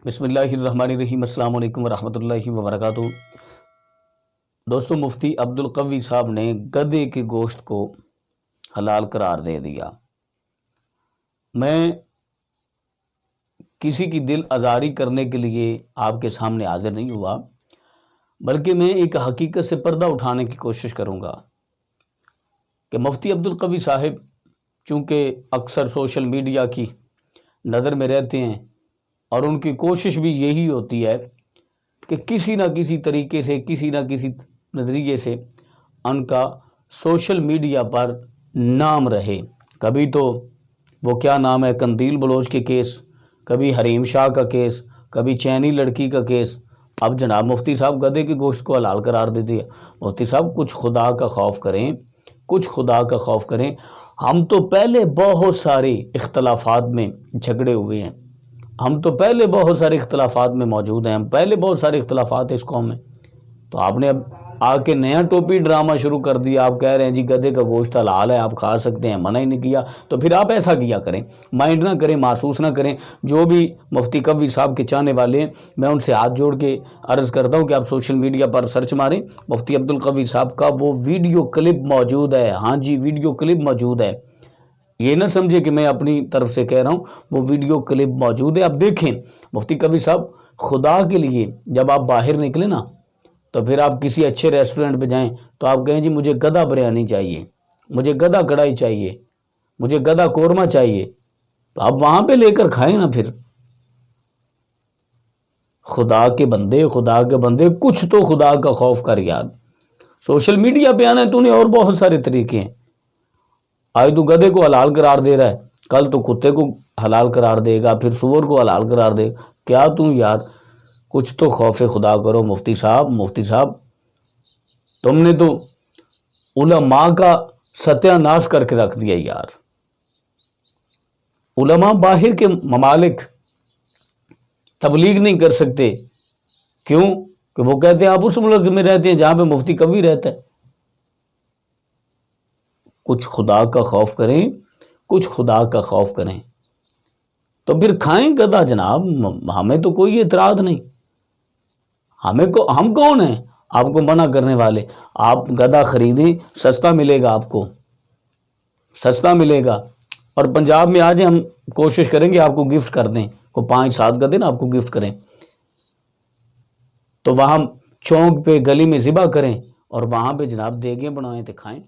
بسم اللہ الرحمن الرحیم۔ السلام علیکم ورحمۃ اللہ وبرکاتہ۔ دوستو، مفتی عبدالقوی صاحب نے گدھے کے گوشت کو حلال قرار دے دیا۔ میں کسی کی دل آزاری کرنے کے لیے آپ کے سامنے حاضر نہیں ہوا، بلکہ میں ایک حقیقت سے پردہ اٹھانے کی کوشش کروں گا کہ مفتی عبدالقوی صاحب چونکہ اکثر سوشل میڈیا کی نظر میں رہتے ہیں اور ان کی کوشش بھی یہی ہوتی ہے کہ کسی نہ کسی طریقے سے، کسی نہ کسی نظریے سے ان کا سوشل میڈیا پر نام رہے۔ کبھی تو وہ کیا نام ہے، قندیل بلوچ کے کیس، کبھی حریم شاہ کا کیس، کبھی چینی لڑکی کا کیس، اب جناب مفتی صاحب گدھے کے گوشت کو حلال قرار دے دیا۔ مفتی صاحب کچھ خدا کا خوف کریں، کچھ خدا کا خوف کریں۔ ہم تو پہلے بہت سارے اختلافات میں جھگڑے ہوئے ہیں، ہم تو پہلے بہت سارے اختلافات میں موجود ہیں، ہم پہلے بہت سارے اختلافات ہیں اس قوم میں، تو آپ نے اب آ کے نیا ٹوپی ڈرامہ شروع کر دیا۔ آپ کہہ رہے ہیں جی گدھے کا گوشت حلال ہے، آپ کھا سکتے ہیں، منع ہی نہیں کیا، تو پھر آپ ایسا کیا کریں، مائنڈ نہ کریں، محسوس نہ کریں۔ جو بھی مفتی قوی صاحب کے چاہنے والے ہیں، میں ان سے ہاتھ جوڑ کے عرض کرتا ہوں کہ آپ سوشل میڈیا پر سرچ ماریں، مفتی عبدالقوی صاحب کا وہ ویڈیو کلپ موجود ہے، ہاں جی ویڈیو کلپ موجود ہے، یہ نہ سمجھے کہ میں اپنی طرف سے کہہ رہا ہوں، وہ ویڈیو کلپ موجود ہے، آپ دیکھیں۔ مفتی قوی صاحب خدا کے لیے جب آپ باہر نکلیں نا، تو پھر آپ کسی اچھے ریسٹورنٹ پہ جائیں تو آپ کہیں جی مجھے گدھا بریانی چاہیے، مجھے گدھا کڑھائی چاہیے، مجھے گدھا قورمہ چاہیے، تو آپ وہاں پہ لے کر کھائیں نا۔ پھر خدا کے بندے کچھ تو خدا کا خوف کر یاد۔ سوشل میڈیا پہ آنا ہے تو انہیں اور بہت سارے طریقے ہیں، آج تو گدھے کو حلال قرار دے رہا ہے، کل تو کتے کو حلال قرار دے گا، پھر سور کو حلال قرار دے گا۔ کیا تم یار کچھ تو خوف خدا کرو مفتی صاحب، تم نے تو علماء کا ستیہ ناش کر کے رکھ دیا یار۔ علماء باہر کے ممالک تبلیغ نہیں کر سکتے، کیوں کہ وہ کہتے ہیں آپ اس ملک میں رہتے ہیں جہاں پہ مفتی قوی رہتا ہے۔ کچھ خدا کا خوف کریں، کچھ خدا کا خوف کریں، تو پھر کھائیں گدھا جناب، ہمیں تو کوئی اعتراض نہیں، ہم کون ہیں آپ کو منع کرنے والے؟ آپ گدھا خریدیں، سستا ملے گا، آپ کو سستا ملے گا، اور پنجاب میں آج ہم کوشش کریں گے آپ کو گفٹ کر دیں، کو 5-7 گدھے نا آپ کو گفٹ کریں، تو وہاں چوک پہ گلی میں ذبح کریں اور وہاں پہ جناب دیگیں بنائیں تو کھائیں۔